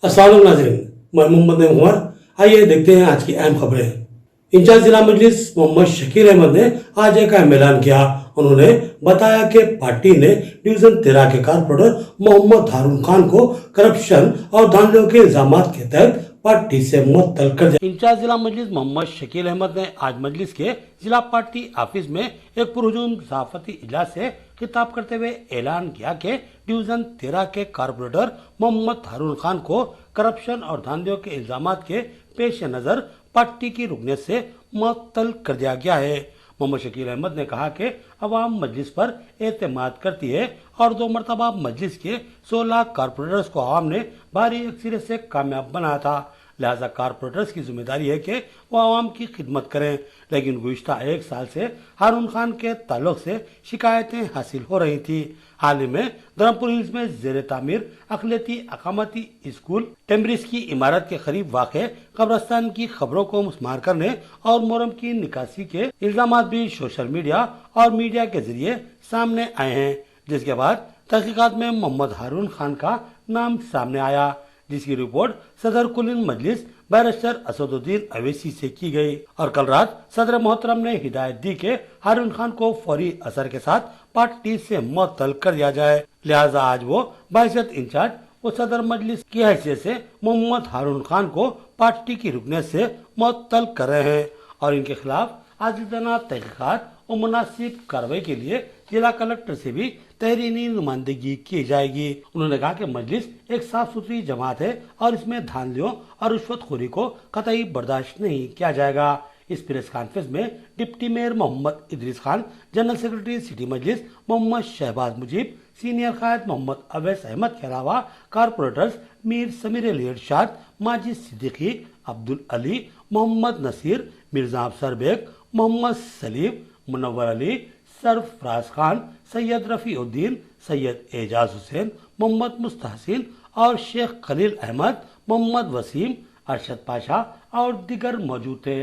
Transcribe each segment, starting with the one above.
अस्सलाम नाज़रीन, मैं मोहम्मद उमर। आइए देखते हैं आज की अहम खबरें। इंचार्ज जिला मजलिस मोहम्मद शकील अहमद ने आज एक अहम ऐलान किया। उन्होंने बताया कि पार्टी ने डिवीजन 13 के कारपोरेटर मोहम्मद हारून खान को करप्शन और धांधलियों के इल्जाम के तहत पार्टी से मुअत्तल कर दिया। इंचार्ज जिला मजलिस मोहम्मद शकील अहमद ने आज मजलिस के जिला पार्टी ऑफिस में एक पुरहुजूम सहाफती इजलास से खिताब करते हुए ऐलान किया कि डिवीजन 13 के कारपोरेटर मोहम्मद हारून खान को करप्शन और धांधलियों के इल्जाम के पेश नजर पार्टी की रुकनीत से मुअत्तल कर दिया गया है। मोहम्मद शकील अहमद ने कहा कि अवाम मजलिस पर एतमाद करती है और 2 मरतबा मजलिस के 16 कारपोरेटर्स को अवाम ने भारी अक्सरियत से कामयाब बनाया था। लिहाजा कारपोरेटर्स की जिम्मेदारी है कि वो आवाम की खिदमत करें, लेकिन गुज़िश्ता 1 साल से हारून खान के ताल्लुक से शिकायतें हासिल हो रही थी। हाल ही में धर्मपुर हिल्स में ज़ेर तामीर अक़लियती अक़ामती स्कूल टेम्ब्रिज की इमारत के करीब वाक़े कब्रस्तान की खबरों को मुस्मार करने और मुहर्रम की निकासी के इल्जामात भी सोशल मीडिया और मीडिया के जरिए सामने आए हैं, जिसके बाद तहकीकात में मोहम्मद हारून खान का नाम सामने आया, जिसकी रिपोर्ट सदर कुलीन मजलिस बैरिस्टर असदुद्दीन अवैसी से की गई और कल रात सदर मोहतरम ने हिदायत दी कि हारून खान को फौरी असर के साथ पार्टी से मुअत्तल कर दिया जाए। लिहाजा आज वो बाइज़त इंचार्ज व सदर मजलिस की हैसियत से मोहम्मद हारून खान को पार्टी की रुकनीत से मुअत्तल कर रहे हैं और इनके खिलाफ आजिज़ाना तहकीकात और मुनासिब कार्रवाई के लिए जिला कलेक्टर से भी तहरीरी नुमाइंदगी की जाएगी। उन्होंने कहा कि मजलिस एक साफ सुथरी जमात है और इसमें धांधलियों और रिश्वतखोरी को कतई बर्दाश्त नहीं किया जाएगा। इस प्रेस कॉन्फ्रेंस में deputy mayor Mohammed Idris Khan, general secretary city Majlis Mohammed Shahbaz Mujeeb, senior कायद मोहम्मद अवैस अहमद के अलावा कारपोरेटर्स मीर समीर अली इरशाद, माजिद सिद्दीकी, अब्दुल अली, मोहम्मद नसीर, मिर्जा अफसर बेग, मोहम्मद सलीम, मुनव्वर अली, सरफराज खान, सैयद रफ़ीउद्दीन, सैयद एजाज हुसैन, मोहम्मद मुस्तहसिन और शेख खलील अहमद, मोहम्मद वसीम, अरशद पाशा और दीगर मौजूद थे।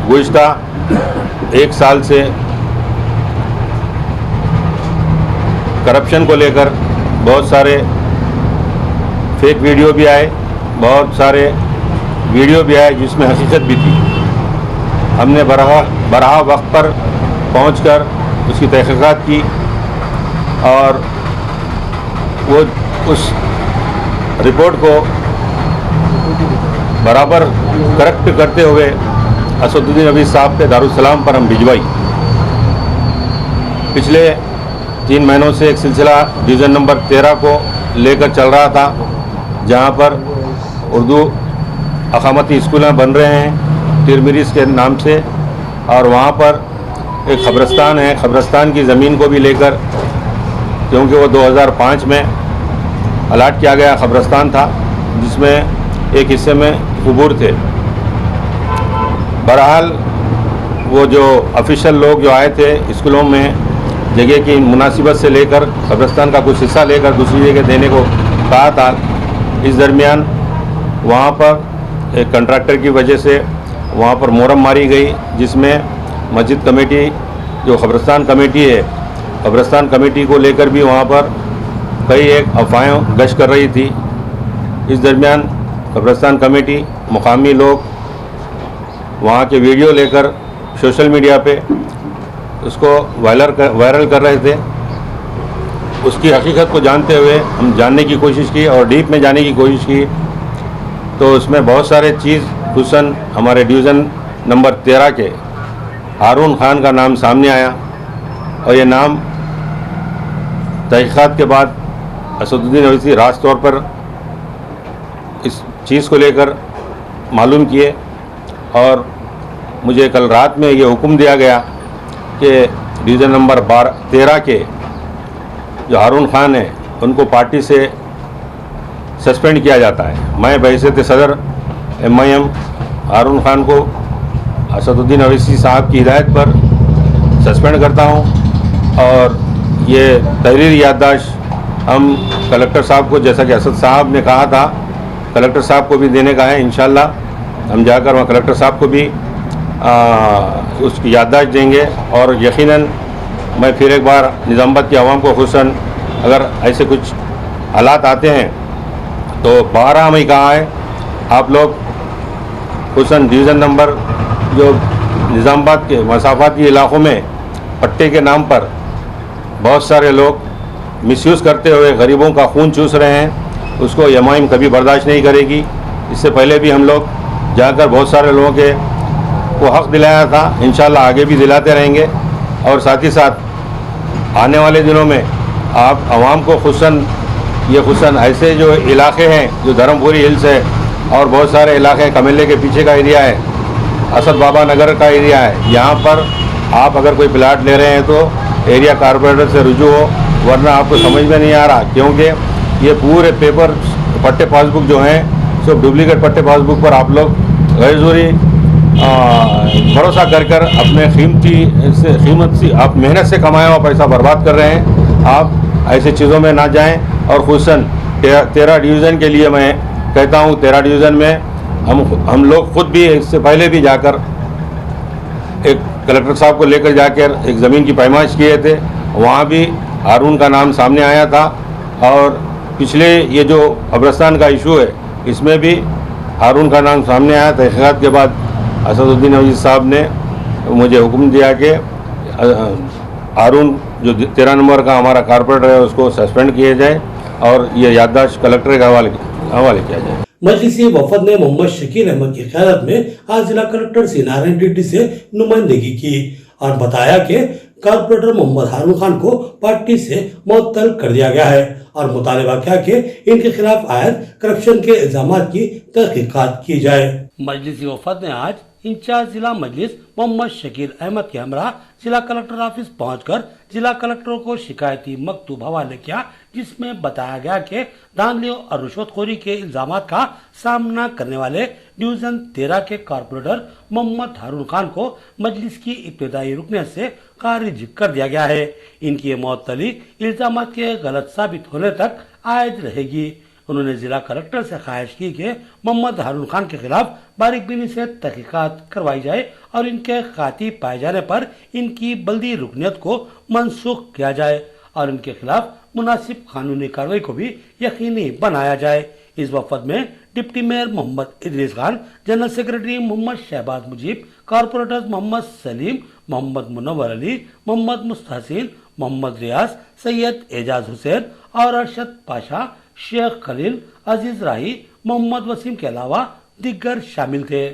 गुज़िश्ता 1 साल से करप्शन को लेकर बहुत सारे फेक वीडियो भी आए, बहुत सारे वीडियो भी आए जिसमें हकीकत भी थी। हमने बरहा वक्त पर पहुंचकर उसकी तहक़ीक़ात की और वो उस रिपोर्ट को बराबर करेक्ट करते हुए असदुद्दीन अवैसी साहब के दारुस्सलाम पर हम भिजवाई। पिछले 3 महीनों से एक सिलसिला डिवीज़न नंबर 13 को लेकर चल रहा था, जहां पर उर्दू अक़ामती स्कूल बन रहे हैं टेम्ब्रिज के नाम से, और वहां पर एक ख़बरस्तान है। ख़बरस्तान की ज़मीन को भी लेकर, क्योंकि वो 2005 में अलाट किया गया ख़बरस्तान था जिसमें एक हिस्से में कुबूर थे। बहरहाल वो जो ऑफिशियल लोग जो आए थे स्कूलों में जगह की मुनासिबत से लेकर क़ब्रिस्तान का कुछ हिस्सा लेकर दूसरी जगह देने को कहा था। इस दरमियान वहाँ पर एक कंट्रैक्टर की वजह से वहाँ पर मुहर्रम मारी गई, जिसमें मस्जिद कमेटी जो क़ब्रिस्तान कमेटी है, क़ब्रिस्तान कमेटी को लेकर भी वहाँ पर कई एक अफवाहें गश्त कर रही थी। इस दरमियान क़ब्रिस्तान कमेटी, मुकामी लोग वहाँ के वीडियो लेकर सोशल मीडिया पे उसको वायरल कर रहे थे। उसकी हकीकत को जानते हुए हम जानने की कोशिश की और डीप में जाने की कोशिश की, तो उसमें बहुत सारे चीज़ खुसूसन हमारे डिवीज़न नंबर 13 के हारून खान का नाम सामने आया और ये नाम तहक़ीक़ात के बाद असदुद्दीन अवैसी राज तौर पर इस चीज़ को लेकर मालूम किए और मुझे कल रात में ये हुक्म दिया गया कि डिवीज़न नंबर 13 के जो हारून खान है उनको पार्टी से सस्पेंड किया जाता है। मैं बहैसियत सदर MIM हारून खान को असदुद्दीन अवैसी साहब की हिदायत पर सस्पेंड करता हूं और ये तहरीरी याददाश्त हम कलेक्टर साहब को, जैसा कि असद साहब ने कहा था, कलेक्टर साहब को भी देने का है। इंशाल्लाह हम जाकर वहाँ कलेक्टर साहब को भी उसकी याददाश्त देंगे और यकीनन मैं फिर एक बार निज़ामाबाद की आवाम को खुसूसन अगर ऐसे कुछ हालात आते हैं तो 12 में कहा है आप लोग हुसन डिवीज़न नंबर जो निज़ामाबाद के मसाफाती इलाक़ों में पट्टे के नाम पर बहुत सारे लोग मिसयूज़ करते हुए गरीबों का खून चूस रहे हैं, उसको एमआईएम कभी बर्दाश्त नहीं करेगी। इससे पहले भी हम लोग जाकर बहुत सारे लोगों के को हक़ दिलाया था, इंशाअल्लाह आगे भी दिलाते रहेंगे। और साथ ही साथ आने वाले दिनों में आप आवाम को खुसन ऐसे जो इलाके हैं जो धर्मपुरी हिल्स है और बहुत सारे इलाके कमेले के पीछे का एरिया है, असद बाबा नगर का एरिया है, यहाँ पर आप अगर कोई प्लाट ले रहे हैं तो एरिया कारपोरेटर से रुजू हो, वरना आपको समझ में नहीं आ रहा, क्योंकि ये पूरे पेपर पट्टे पासबुक जो हैं सब डुप्लीकेट पट्टे पासबुक पर आप लोग गैरजरूरी भरोसा कर अपने कीमत से आप मेहनत से कमाया हुआ पैसा बर्बाद कर रहे हैं। आप ऐसे चीज़ों में ना जाएं। और खुसन 13 डिवीज़न के लिए मैं कहता हूँ, 13 डिवीज़न में हम लोग खुद भी इससे पहले भी जाकर एक कलेक्टर साहब को लेकर जाकर एक ज़मीन की पैमाइश किए थे, वहाँ भी हारून का नाम सामने आया था। और पिछले ये जो कब्रिस्तान का इशू है इसमें भी हारून का नाम सामने आया। तहक़ीक़ात के बाद असदुद्दीन अजीज़ साहब ने मुझे हुक्म दिया कि हारून जो 13 नंबर का हमारा कारपोरेटर है उसको सस्पेंड किया जाए और ये याददाश्त कलेक्टर के हवाले किया जाए। मजलिसी वफद ने मोहम्मद शकील अहमद की क़यादत में आज जिला कलेक्टर श्री नारायण रेड्डी से नुमाइंदगी की और बताया कि कारपोरेटर मोहम्मद हारून खान को पार्टी से मुअत्तल कर दिया गया है और मुतालबा किया कि इनके खिलाफ आयद करप्शन के इल्जामात की तहकीकात की जाए। मजलिसी वफद ने आज इंचार्ज जिला मजलिस मोहम्मद शकील अहमद के हमरा जिला कलेक्टर ऑफिस पहुंचकर जिला कलेक्टर को शिकायती मकतूब हवाले किया, जिसमें बताया गया कि धांधलियों और रुश्वतखोरी के इल्जामात का सामना करने वाले डिवीजन 13 के कारपोरेटर मोहम्मद हारून खान को मजलिस की इब्तिदाई रुकनियत से खारिज कर दिया गया है। इनकी मुअत्तली इल्जामात के गलत साबित होने तक आयद रहेगी। उन्होंने जिला कलेक्टर से ख्वाहिश की कि मोहम्मद हारून खान के खिलाफ बारीकबीनी से तहकीकात करवाई जाए और इनके खाती पाए जाने पर इनकी बल्दी रुकनियत को मनसूख किया जाए और इनके खिलाफ मुनासिब कानूनी कार्रवाई को भी यकीनी बनाया जाए। इस वफद में deputy mayor Mohammed Idris Khan, general secretary Mohammed Shahbaz Mujeeb, corporators Mohammed Saleem, Mohammed Munawwar Ali, Mohammed Mustahsin, Mohammed Riyaz, Syed Ejaz Hussain और अरशद पाशा, शेख खलील, अजीज राही, मोहम्मद वसीम के अलावा दिग्गर शामिल थे।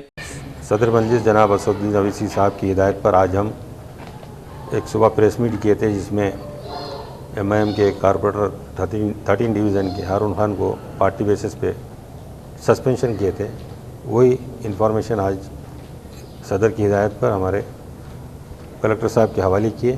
सदर मजलिस जनाब असदुद्दीन अवीसी साहब की हिदायत पर आज हम एक सुबह प्रेस मीट किए थे, जिसमें एमआईएम के एक कारपोरेटर 13 डिवीज़न के हारून खान को पार्टी बेसिस पे सस्पेंशन किए थे। वही इंफॉर्मेशन आज सदर की हिदायत पर हमारे कलेक्टर साहब के हवाले किए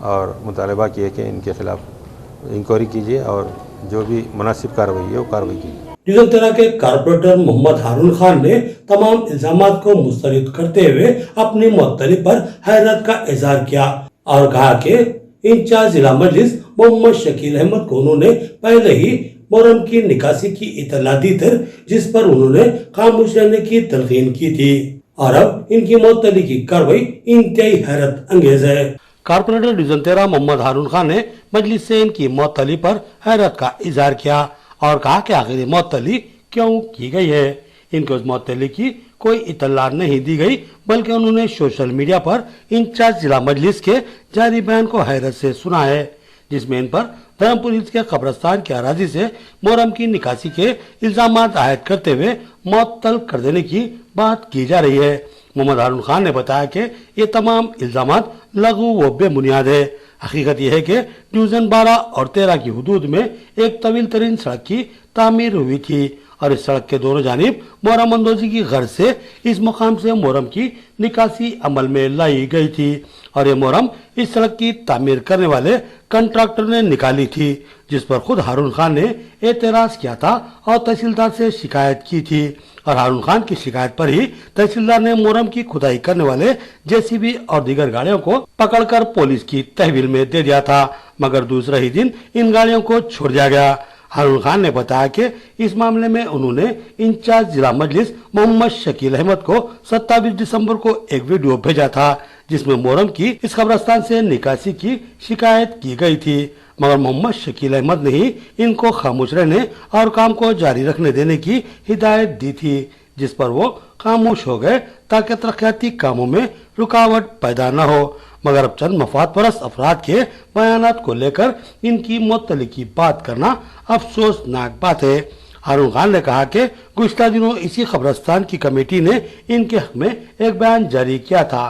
और मुतालबा किए कि इनके खिलाफ इंक्वायरी कीजिए और जो भी मुनासिब कार्रवाई है वो कार्रवाई कीजिए। डिवीजन 13 के कारपोरेटर मोहम्मद हारून खान ने तमाम इल्जामात को मुस्तरद करते हुए अपनी मुअत्तली पर हैरत का इजहार किया और कहा कि इंचार्ज जिला मजलिस मोहम्मद शकील अहमद को उन्होंने पहले ही मुहर्रम की निकासी की इत्तला दी थी, जिस पर उन्होंने खामोश रहने की तलकीन की थी और अब इनकी मुअत्तली की कार्रवाई इंतहाई हैरत अंगेज है। कारपोरेटर डिवीजन 13 मोहम्मद हारून खान ने मजलिस से इनकी मुअत्तली पर हैरत का इजहार किया और कहा कि आखिर मुअत्तली क्यों की गई है। इनको उस मुअत्तली की कोई इत्तला नहीं दी गई, बल्कि उन्होंने सोशल मीडिया पर इंचार्ज जिला मजलिस के जारी बयान को हैरत से सुना है, जिसमें इन पर धर्मपुर हिल्स के कब्रिस्तान की अराजी से मुहर्रम की निकासी के इल्जामात आयद करते हुए मुअत्तल कर देने की बात की जा रही है। मोहम्मद हारून खान ने बताया कि ये तमाम इल्जामात लघु व बेबुनियाद है। हकीकत यह है कि डिवीजन 12 और 13 की हुदूद में एक तवील तरीन सड़क की तामीर हुई थी और इस सड़क के दोनों जानिब मुहर्रम अंदोजी की गर्ज से इस मुकाम से मुहर्रम की निकासी अमल में लाई गई थी और ये मुहर्रम इस सड़क की तामीर करने वाले कंट्रैक्टर ने निकाली थी, जिस पर खुद हारून खान ने एतराज किया था और तहसीलदार से शिकायत की थी और हारून खान की शिकायत पर ही तहसीलदार ने मुहर्रम की खुदाई करने वाले जेसीबी और दीगर गाड़ियों को पकड़कर पुलिस की तहवील में दे दिया था, मगर दूसरे ही दिन इन गाड़ियों को छोड़ दिया गया। हारून खान ने बताया कि इस मामले में उन्होंने इंचार्ज जिला मजलिस मोहम्मद शकील अहमद को 27 दिसंबर को एक वीडियो भेजा था, जिसमें मुहर्रम की इस कब्रिस्तान से निकासी की शिकायत की गई थी, मगर मोहम्मद शकील अहमद ने ही इनको खामोश रहने और काम को जारी रखने देने की हिदायत दी थी, जिस पर वो खामोश हो गए ताकि तरक्याती कामों में रुकावट पैदा न हो। मगर अब चंद मफाद परस्त अफराद के बयानात को लेकर इनकी मुअत्तली की बात करना अफसोसनाक बात है। हारून खान ने कहा कि गुज़िश्ता दिनों इसी कब्रिस्तान की कमेटी ने इनके हक में एक बयान जारी किया था।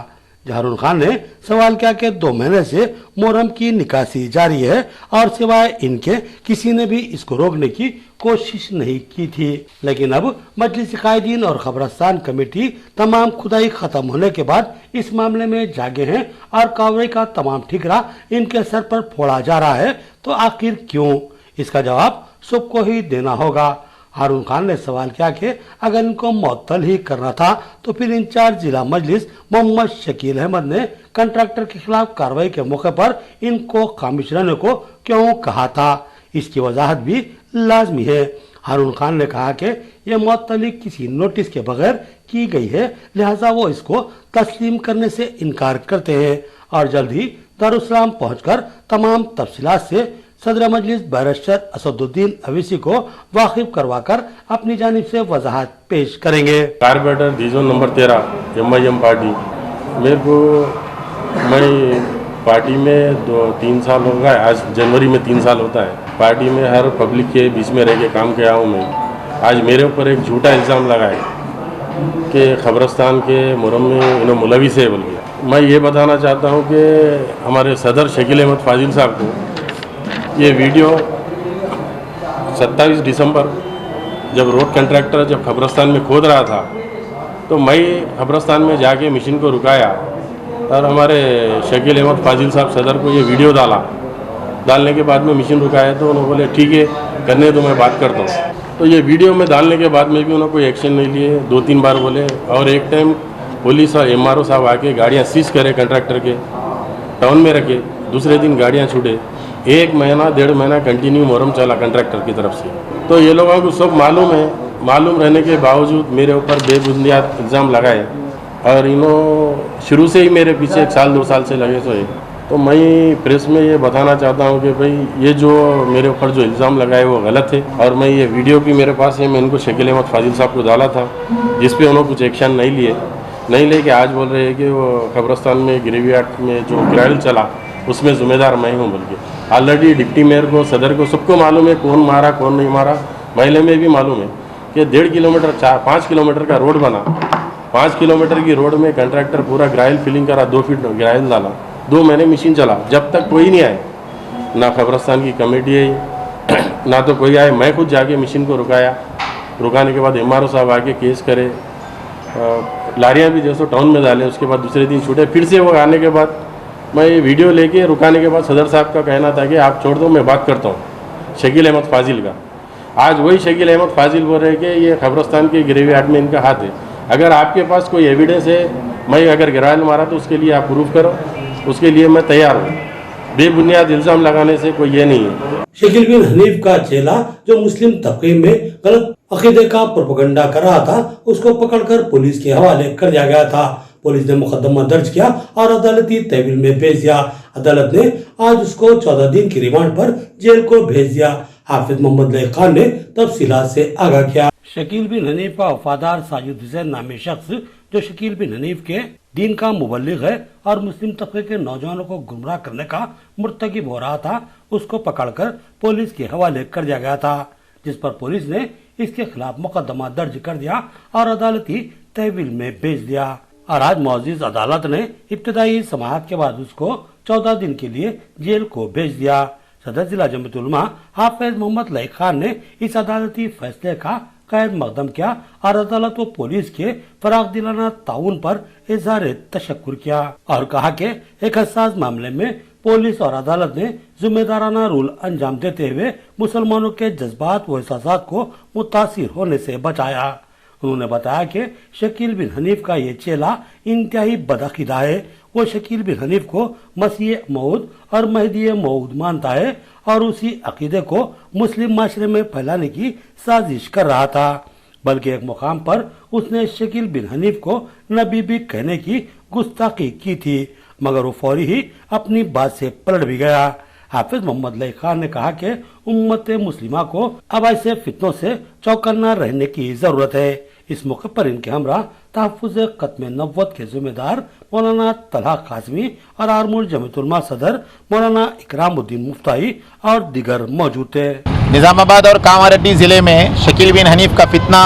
हारून खान ने सवाल किया कि 2 महीने से मोहर्रम की निकासी जारी है और सिवाय इनके किसी ने भी इसको रोकने की कोशिश नहीं की थी, लेकिन अब मजलिस कायदीन और कब्रिस्तान कमेटी तमाम खुदाई खत्म होने के बाद इस मामले में जागे हैं और कार्रवाई का तमाम ठिकरा इनके सर पर फोड़ा जा रहा है, तो आखिर क्यों? इसका जवाब सबको ही देना होगा। हारून खान ने सवाल किया कि अगर इनको मुअत्तल ही करना था तो फिर इंचार्ज जिला मजलिस मोहम्मद शकील अहमद ने कंट्रैक्टर के खिलाफ कार्रवाई के मौके पर इनको खामोश रहने को क्यों कहा था? इसकी वजाहत भी लाजमी है। हारून खान ने कहा कि यह मुअत्तली किसी नोटिस के बगैर की गई है, लिहाजा वो इसको तस्लीम करने से इनकार करते हैं और जल्द ही दारुस्सलाम पहुंचकर तमाम तफसीलात से सदर मजलिस बैरिस्टर असदुद्दीन अवीसी को वाकिफ करवाकर अपनी जानिब से वजाहत पेश करेंगे। Corporator division number 13 MIM party, मेरे को मैं पार्टी में 2-3 साल हो गए, आज जनवरी में 3 साल होता है। पार्टी में हर पब्लिक के बीच में रह के काम किया हूँ मैं। आज मेरे ऊपर एक झूठा इल्ज़ाम लगाए कि कब्रिस्तान के मुहर्रम में इन्होंने मुलविस है बोल गया। मैं ये बताना चाहता हूँ कि हमारे सदर शकील अहमद फाजिल साहब को ये वीडियो 27 दिसंबर जब रोड कंट्रैक्टर जब कब्रिस्तान में खोद रहा था तो मैं कब्रिस्तान में जाके मशीन को रुकाया और हमारे शकील अहमद फाजिल साहब सदर को ये वीडियो डालने के बाद में मशीन रुकाया तो उन्होंने बोले ठीक है करने तो मैं बात करता हूँ। तो ये वीडियो में डालने के बाद में भी उन्होंने कोई एक्शन नहीं लिए, 2-3 बार बोले और एक टाइम पुलिस और MRO साहब आके गाड़ियाँ सीज करे कंट्रैक्टर के, टाउन में रखे, दूसरे दिन गाड़ियाँ छूटे। 1 महीना 1.5 महीना कंटिन्यू मुहर्रम चला कंट्रैक्टर की तरफ से। तो ये लोगों को सब मालूम है, मालूम रहने के बावजूद मेरे ऊपर बेबुनियाद इल्ज़ाम लगाए और इन्हों शुरू से ही मेरे पीछे 1 साल 2 साल से लगे तो है। तो मैं प्रेस में ये बताना चाहता हूँ कि भाई ये जो मेरे ऊपर जो इल्ज़ाम लगाए वो गलत है और मैं ये वीडियो भी मेरे पास है, मैं इनको शकील अहमद फाजिल साहब को डाला था जिस पे उन्होंने कुछ एक्शन नहीं लेके आज बोल रहे हैं कि वो कब्रिस्तान में ग्रेवयार्ड में जो ग्राइल चला उसमें ज़िम्मेदार मैं हूँ बोल के। ऑलरेडी डिप्टी मेयर को सदर को सबको मालूम है कौन मारा कौन नहीं मारा, महले में भी मालूम है कि 1.5 किलोमीटर 5 किलोमीटर का रोड बना, 5 किलोमीटर की रोड में कंट्रैक्टर पूरा ग्राइल फिलिंग करा, 2 फीट ग्राइल डाला, 2 महीने मशीन चला, जब तक कोई नहीं आए, ना कब्रिस्तान की कमेटी आई ना तो कोई आए। मैं खुद जाके मशीन को रुकाया, रुकाने के बाद MRO साहब आके केस करे, लारियाँ भी जैसे टाउन में डाले, उसके बाद दूसरे दिन छूटे। फिर से वो आने के बाद मैं ये वीडियो लेके रुकाने के बाद सदर साहब का कहना था कि आप छोड़ दो मैं बात करता हूँ शकील अहमद फाजिल का। आज वही शकील अहमद फाजिल बोल रहे हैं कि ये कब्रिस्तान के ग्रेवयार्ड में इनका हाथ है। अगर आपके पास कोई एविडेंस है, मैं अगर ग्राइल मारा तो उसके लिए आप प्रूफ करो, उसके लिए मैं तैयार हूँ। बेबुनियाद इल्ज़ाम लगाने से कोई ये नहीं है। शकील बिन हनीफ का चेला जो मुस्लिम तबके में गलत अकीदे का प्रोपेगेंडा कर रहा था, उसको पकड़कर पुलिस के हवाले कर दिया गया था। पुलिस ने मुकदमा दर्ज किया और अदालती तहवील में भेज दिया। अदालत ने आज उसको 14 दिन की रिमांड पर जेल को भेज दिया। हाफिज मोहम्मद लई खान ने तफसीलात से आगाह किया। शकील बिन हनीफ का वफादार साजिद हुसैन नामी शख्स जो शकील बिन हनीफ के दीन का मुबल्लिग है और मुस्लिम तबके के नौजवानों को गुमराह करने का मुर्तकिब हो रहा था, उसको पकड़कर पुलिस के हवाले कर दिया गया था, जिस पर पुलिस ने इसके खिलाफ मुकदमा दर्ज कर दिया और अदालती तहवील में भेज दिया। और आज मौजूद अदालत ने इब्तिदाई समाअत के बाद उसको 14 दिन के लिए जेल को भेज दिया। सदर जिला जमीयत उलमा हाफिज मोहम्मद लई खान ने इस अदालती फैसले का खैर मकदम किया और अदालत व पुलिस के फराग दिलाना ताउन पर इजहार तशक्कुर किया और कहा कि एक हसास मामले में पुलिस और अदालत ने जिम्मेदाराना रूल अंजाम देते हुए मुसलमानों के जज्बात व एहसासात को मुतासिर होने से बचाया। उन्होंने बताया कि शकील बिन हनीफ का ये चेला इंतहाई बदअकीदा है। वो शकील बिन हनीफ को मसीह मऊद और महदी मऊद मानता है और उसी अकीदे को मुस्लिम माशरे में फैलाने की साजिश कर रहा था। बल्कि एक मुकाम पर उसने शकील बिन हनीफ को नबी भी कहने की गुस्ताखी की थी, मगर वो फौरी ही अपनी बात से पलट भी गया। हाफिज मोहम्मद लई खान ने कहा कि उम्मत मुस्लिमा को अब ऐसे फितनों से चौकन्ना रहने की जरूरत है। इस मौके पर इनके हमरा तहफ़्फ़ुज़ ख़त्म नबुव्वत के जिम्मेदार मौलाना तलहा काज़मी और आरमूर जमीयतुल उलमा सदर मौलाना इकरामुद्दीन मुफ्ताई और दिगर मौजूद थे। निज़ामाबाद और कामारेड्डी ज़िले में शकील बिन हनीफ का फितना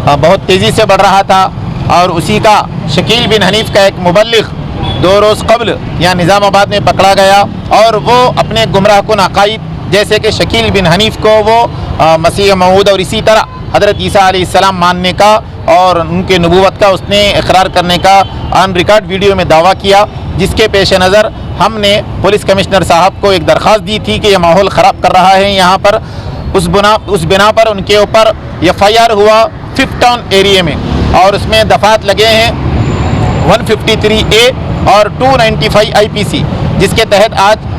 बहुत तेज़ी से बढ़ रहा था और उसी का शकील बिन हनीफ का एक मुबल्लिग 2 रोज़ कबल यहाँ निज़ामाबाद में पकड़ा गया और वो अपने गुमराह कुन अक़ाइद जैसे कि शकील बिन हनीफ को वो मसीह मऊद और इसी तरह हज़रत ईसा अलैहिस्सलाम मानने का और उनके नबूवत का उसने इकरार करने का ऑन रिकॉर्ड वीडियो में दावा किया, जिसके पेश नज़र हमने पुलिस कमिश्नर साहब को एक दरख्वास्त दी थी कि यह माहौल ख़राब कर रहा है यहाँ पर। उस बिना पर उनके ऊपर FIR हुआ 5th टाउन एरिया में और उसमें दफात लगे हैं 153A और 295 IPC, जिसके तहत आज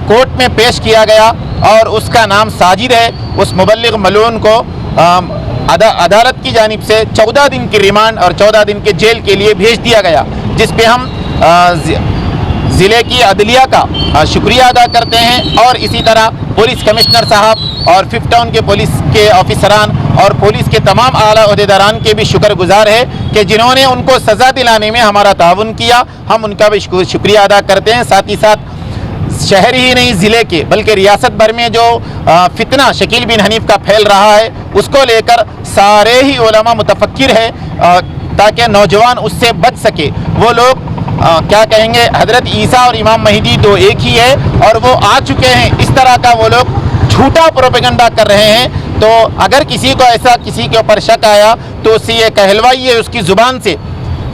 कोर्ट में पेश किया गया और उसका नाम साजिद है। उस मुबल्लिग मलून को अदालत की जानिब से 14 दिन की रिमांड और 14 दिन के जेल के लिए भेज दिया गया, जिस पे हम ज़िले की अदलिया का शुक्रिया अदा करते हैं और इसी तरह पुलिस कमिश्नर साहब और 5th टाउन के पुलिस के ऑफिसरान और पुलिस के तमाम आला ओहदेदारान के भी शुक्रगुजार है कि जिन्होंने उनको सज़ा दिलाने में हमारा ताउन किया। हम उनका भी शुक्रिया अदा करते हैं। साथ ही साथ शहर ही नहीं ज़िले के बल्कि रियासत भर में जो फितना शकील बिन हनीफ का फैल रहा है उसको लेकर सारे ही उलमा मुतफक्किर है ताकि नौजवान उससे बच सके। वो लोग क्या कहेंगे, हज़रत ईसा और इमाम महदी 2 एक ही है और वो आ चुके हैं, इस तरह का वो लोग झूठा प्रोपेगेंडा कर रहे हैं। तो अगर किसी को ऐसा किसी के ऊपर शक आया तो उससे ये कहलवाइए उसकी ज़ुबान से,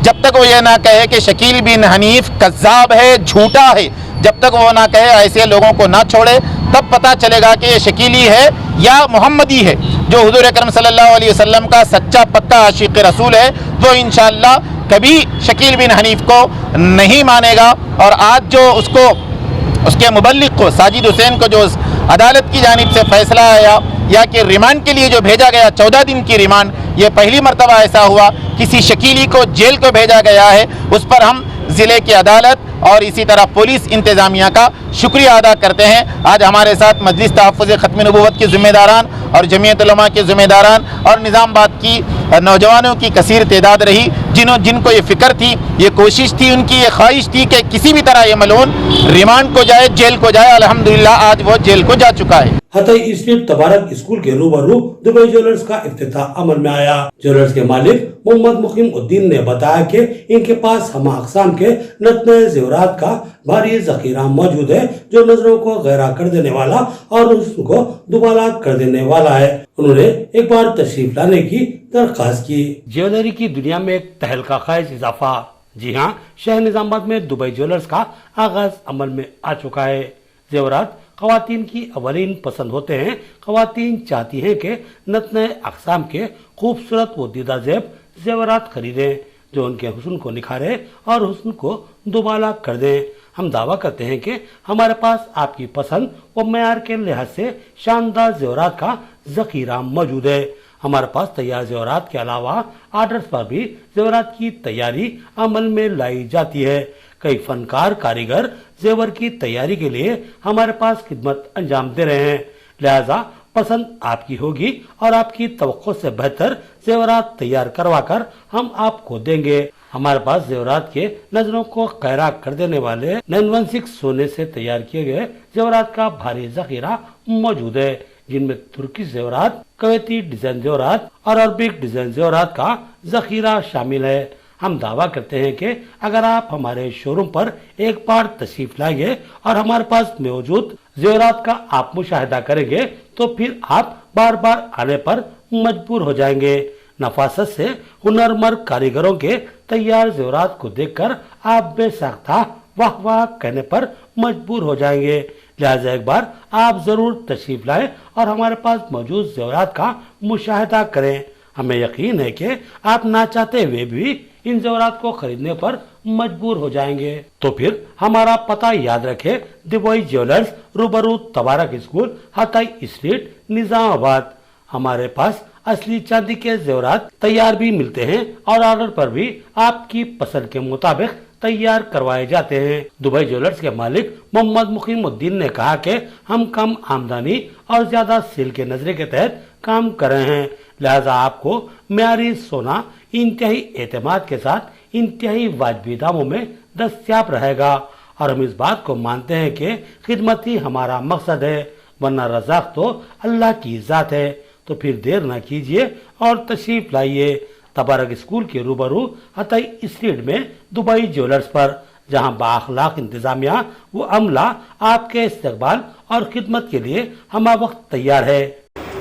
जब तक वो ये ना कहे कि शकील बिन हनीफ कज़्ज़ाब है, झूठा है, जब तक वो ना कहे ऐसे लोगों को ना छोड़े, तब पता चलेगा कि ये शकीली है या मोहम्मदी है। जो हुज़ूर अकरम सल्लल्लाहु अलैहि वसल्लम का सच्चा पक्का आशिक़ रसूल है वो इंशाअल्लाह कभी शकील बिन हनीफ को नहीं मानेगा। और आज जो उसके मुबल्लिग को साजिद हुसैन को जो अदालत की जानिब से फैसला आया या कि रिमांड के लिए जो भेजा गया 14 दिन की रिमांड, ये पहली मरतबा ऐसा हुआ किसी शकीली को जेल को भेजा गया है। उस पर हम ज़िले की अदालत और इसी तरह पुलिस इंतज़ामिया का शुक्रिया अदा करते हैं। आज हमारे साथ मजलिस तहफ़्फ़ुज़ ख़त्म नबुव्वत के ज़िम्मेदारान और जमीयत उलमा के ज़िम्मेदारान और निज़ामाबाद की नौजवानों की कसीर तादाद रही जिनको ये फ़िक्र थी, ये कोशिश थी, उनकी ये ख्वाहिश थी कि किसी भी तरह ये मलून रिमांड को जाए, जेल को जाए। अल्हम्दुलिल्लाह आज वो जेल को जा चुका है। हतई स्ट्रीट तबारक स्कूल के रूबरू दुबई ज्वेलर्स का इफ्तिताह अमल में आया। ज्वेलर्स के मालिक मोहम्मद मुकीम उद्दीन ने बताया कि इनके पास हम अक़साम के नतने ज़ेवरात का भारी ज़ख़ीरा मौजूद है जो नजरों को गहरा कर देने वाला और उसको दुबाला कर देने वाला है। उन्होंने एक बार तशरीफ लाने की दरख्वास्त की। ज्वेलरी की दुनिया में एक तहलका खेज इजाफा। जी हाँ, शहर निजामाबाद में दुबई ज्वेलर्स का आगाज अमल में आ चुका है। जेवरात ख़वातीन की अवलीन पसंद होते हैं। ख़वातीन चाहती हैं कि नतने अक़साम के खूबसूरत व दीदा ज़ेब जेवरात खरीदें जो उनके हुस्न को निखारे और हुस्न को दुबाला कर दें। हम दावा करते हैं कि हमारे पास आपकी पसंद व मयार के लिहाज से शानदार जेवरात का ज़ख़ीरा मौजूद है। हमारे पास तैयार जेवरात के अलावा आर्डर्स पर भी जेवरात की तैयारी अमल में लाई जाती है। कई फनकार कारीगर जेवर की तैयारी के लिए हमारे पास खिदमत अंजाम दे रहे हैं, लिहाजा पसंद आपकी होगी और आपकी तवक्को से बेहतर जेवरात तैयार करवाकर हम आपको देंगे। हमारे पास जेवरात के नजरों को गहरा कर देने वाले 916 सोने से तैयार किए गए जेवरात का भारी ज़ख़ीरा मौजूद है, जिनमें तुर्की जेवरात, कवैती डिजाइन जेवरात और अरबिक डिजाइन जेवरात का ज़ख़ीरा शामिल है। हम दावा करते हैं कि अगर आप हमारे शोरूम पर एक बार तशरीफ लाएंगे और हमारे पास मौजूद जेवरात का आप मुशाहिदा करेंगे तो फिर आप बार बार आने पर मजबूर हो जाएंगे। नफासत से हुनरमंद कारीगरों के तैयार जेवरात को देखकर आप बेसाख्ता वाह वाह कहने पर मजबूर हो जाएंगे। लिहाजा एक बार आप जरूर तशरीफ लाएं और हमारे पास मौजूद जेवरात का मुशाहिदा करें। हमें यकीन है कि आप ना चाहते हुए भी इन जेवरात को खरीदने पर मजबूर हो जाएंगे। तो फिर हमारा पता याद रखें, दुबई ज्वेलर्स, रूबरू तबारक स्कूल, हतई स्ट्रीट, निजामाबाद। हमारे पास असली चांदी के जेवरात तैयार भी मिलते हैं और ऑर्डर पर भी आपकी पसंद के मुताबिक तैयार करवाए जाते हैं। दुबई ज्वेलर्स के मालिक मोहम्मद मुकीमुद्दीन ने कहा कि हम कम आमदनी और ज्यादा सेल के नजरिए के तहत काम कर रहे हैं, लिहाजा आपको म्यारी सोना इंतहाई एतमाद के साथ इंतहाई वाजबी दामों में दस्तयाब रहेगा और हम इस बात को मानते हैं कि खिदमत ही हमारा मकसद है, वरना रज़ाक तो अल्लाह की ज़ात है। तो फिर देर न कीजिए और तशरीफ लाइए तबारक स्कूल के रूबरू हतई स्ट्रीट में दुबई ज्वेलर्स पर, जहां बाअखलाक इंतजामिया व अमला आपके इस्तकबाल और खिदमत के लिए हमा वक्त तैयार है।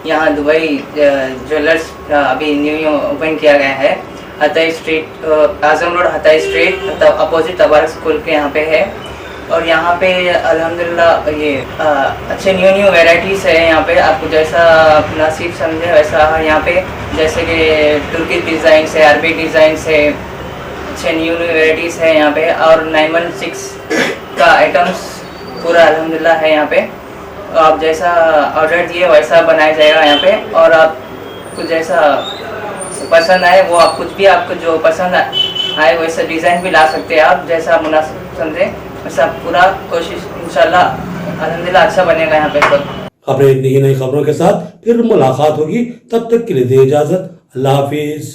यहाँ दुबई ज्वेलर्स अभी न्यू ओपन किया गया है। हतई स्ट्रीट, आजम रोड हतई स्ट्रीट अपोजिट तबारक स्कूल के यहाँ पे है। और यहाँ पे अल्हम्दुलिल्लाह ये अच्छे न्यू वैरायटीज़ है। यहाँ पे आपको जैसा मुनासिब समझे वैसा यहाँ पे, जैसे कि तुर्की डिज़ाइन है, अरबी डिज़ाइन है, अच्छे न्यू वैरायटीज़ है यहाँ पे। और 916 का आइटम्स पूरा अल्हम्दुलिल्लाह है यहाँ पे। आप जैसा ऑर्डर दिए वैसा बनाया जाएगा यहाँ पे। और आपको जैसा पसंद आए वो आप कुछ भी आपको जो पसंद आए वैसा डिज़ाइन भी ला सकते हैं आप, जैसा मुनासिब समझे वैसा पूरा कोशिश इंशाल्लाह अल्हम्दुलिल्लाह अच्छा बनेगा यहाँ पे सब। खबरें इतनी ही नई खबरों के साथ फिर मुलाकात होगी, तब तक के लिए दे इजाजत। अल्लाह हाफिज।